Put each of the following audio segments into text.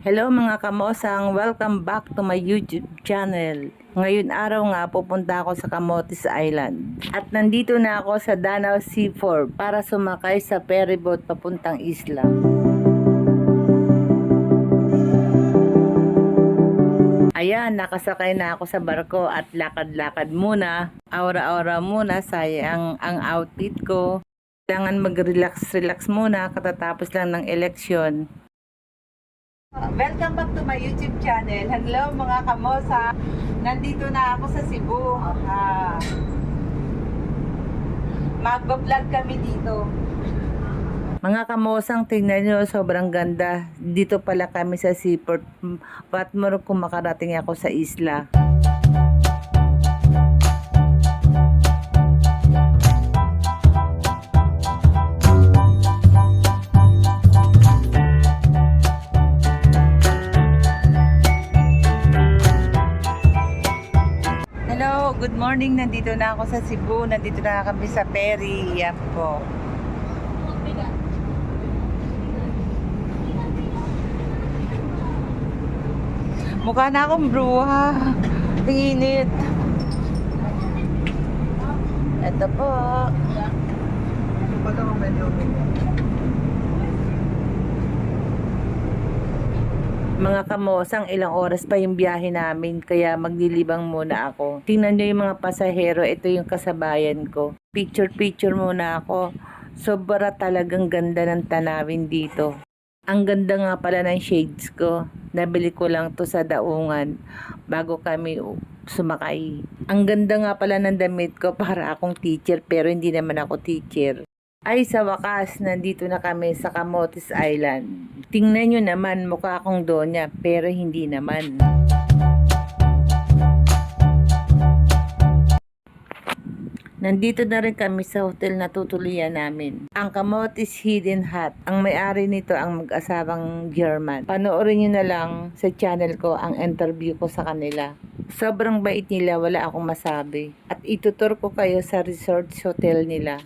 Hello mga kamosang, welcome back to my YouTube channel. Ngayon araw nga pupunta ako sa Camotes Island. At nandito na ako sa Danau Seaford para sumakay sa ferry boat papuntang isla. Ayan, nakasakay na ako sa barko at lakad-lakad muna. Aura-aura muna, sayang ang outfit ko. Kailangan mag-relax muna katatapos lang ng eleksyon. Welcome back to my YouTube channel. Hello mga kamosa. Nandito na ako sa Cebu. Magba-vlog kami dito. Mga kamosang, tingnan nyo, sobrang ganda. Dito pala kami sa seaport. Pat mo kung makarating ako sa isla. Hello, good morning. Nandito na ako sa Cebu. Nandito na kami sa ferry. Yan po. Mukha na akong bruha. Init. Ito po. Mga kamosang, ilang oras pa yung biyahe namin, kaya maglilibang muna ako. Tingnan nyo yung mga pasahero, ito yung kasabayan ko. Picture muna ako. Sobra talagang ganda ng tanawin dito. Ang ganda nga pala ng shades ko. Nabili ko lang to sa daungan bago kami sumakay. Ang ganda nga pala ng damit ko, para akong teacher pero hindi naman ako teacher. Ay, sa wakas, nandito na kami sa Camotes Island. Tingnan nyo naman, mukha akong donya, pero hindi naman. Nandito na rin kami sa hotel na tutuluyan namin. Ang Camotes Hidden Hut. Ang may-ari nito ang mag-asawang German. Panoorin nyo na lang sa channel ko ang interview ko sa kanila. Sobrang bait nila, wala akong masabi. At itutur ko kayo sa resort hotel nila.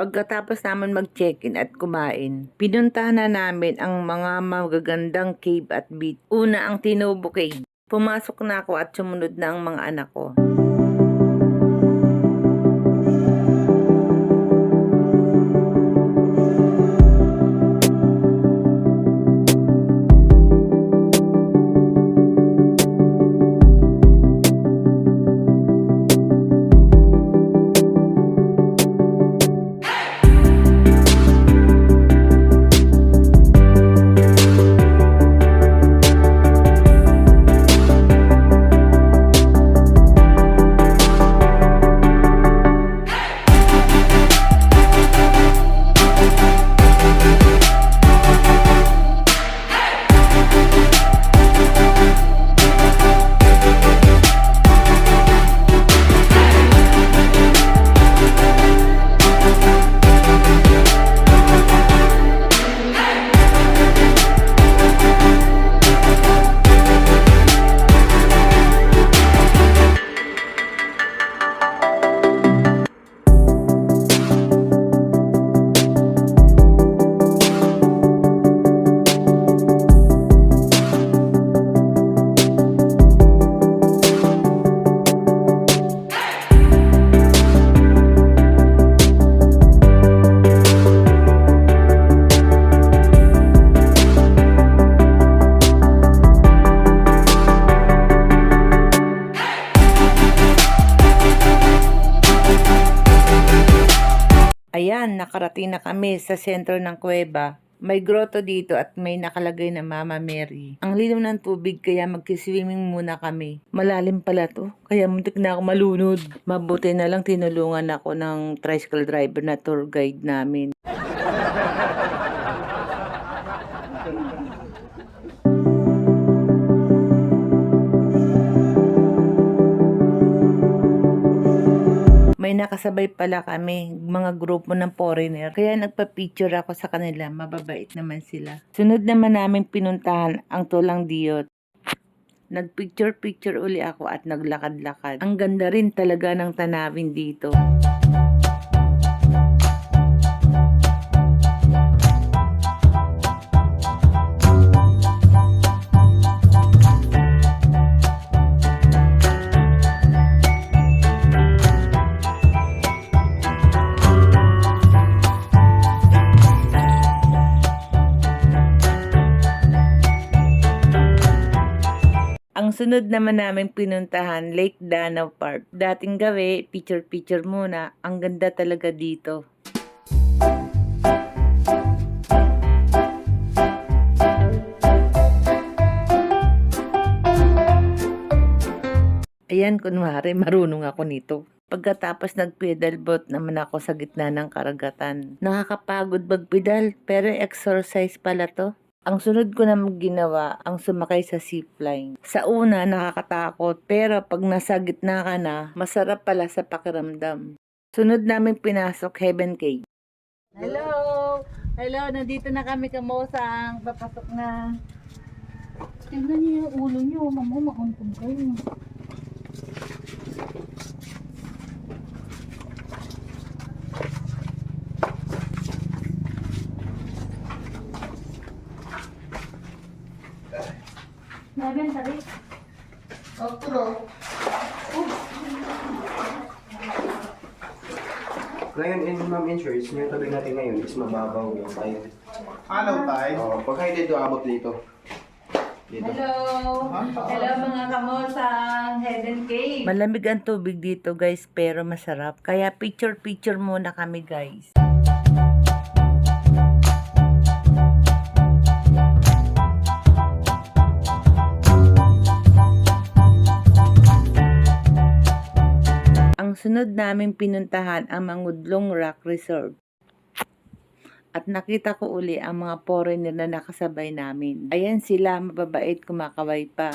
Pagkatapos naman mag-check-in at kumain, pinuntahan na namin ang mga magagandang cave at beach. Una ang Tinubo Cave. Pumasok na ako at sumunod na ang mga anak ko. nakarating na kami sa sentro ng kuweba. May grotto dito at may nakalagay na Mama Mary. Ang linaw ng tubig kaya magkiswimming muna kami. Malalim pala to, kaya muntik na ako malunod. Mabuti na lang tinulungan ako ng tricycle driver na tour guide namin. May nakasabay pala kami, mga grupo ng foreigner. Kaya nagpa-picture ako sa kanila, mababait naman sila. Sunod naman namin pinuntahan ang Tulang Diyot. Nagpicture-picture uli ako at naglakad-lakad. Ang ganda rin talaga ng tanawin dito. Ang sunod naman namin pinuntahan, Lake Danau Park. Dating gawi, picture-picture muna. Ang ganda talaga dito. Ayan, kunwari, marunong ako nito. Pagkatapos nag-pedal boat naman ako sa gitna ng karagatan. Nakakapagod magpedal, pero exercise pala to. Ang sunod ko na ginawa, ang sumakay sa zipline. Sa una, nakakatakot, pero pag nasa gitna ka na, masarap pala sa pakiramdam. Sunod namin pinasok, Heaven Cave. Hello! Hello, nandito na kami kamosang, papasok na. Tingnan niyo yung ulo niyo, mama, makuntong kayo. Nabiyan tadi. Ngayon, in ma'am insurance, yung tubig natin ngayon is mababaw yung tayo. Hello, Tay. Pag high tide, abot dito. Dito. Hello! Hello mga kamosang Heaven Cave! Malamig ang tubig dito guys, pero masarap. Kaya picture-picture muna kami guys. Ang sunod namin pinuntahan ang Mangudlong Rock Resort. At nakita ko uli ang mga foreigner na nakasabay namin. Ayan sila, mababait, kumakaway pa.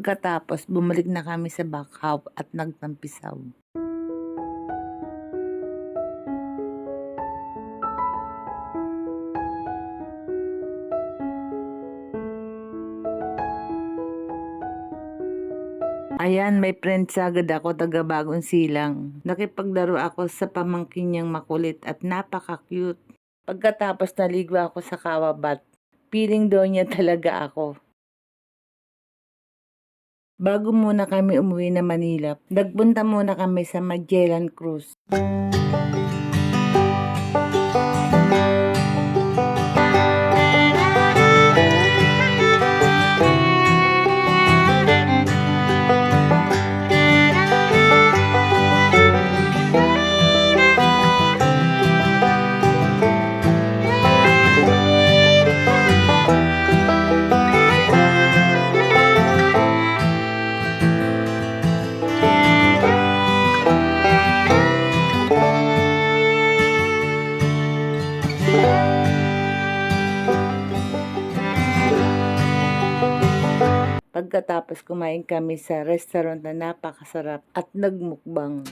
Pagkatapos, bumalik na kami sa backhouse at nagtampisaw. Ayan, may friends agad ako, taga Bagong Silang. Nakipaglaro ako sa pamangkin niyang makulit at napaka-cute. Pagkatapos naligo ako sa kawabat, feeling daw niya talaga ako. Bago muna kami umuwi na Manila, nagpunta muna kami sa Magellan Cruise. Pagkatapos kumain kami sa restaurant na napakasarap at nagmukbang.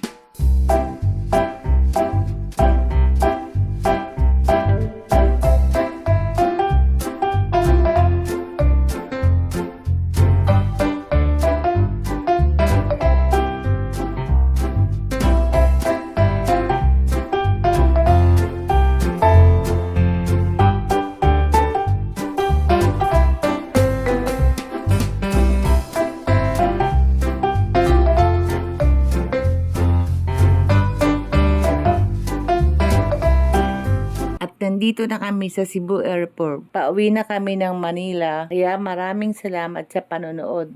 Nandito na kami sa Cebu Airport. Pauwi na kami ng Manila, kaya maraming salamat sa panonood.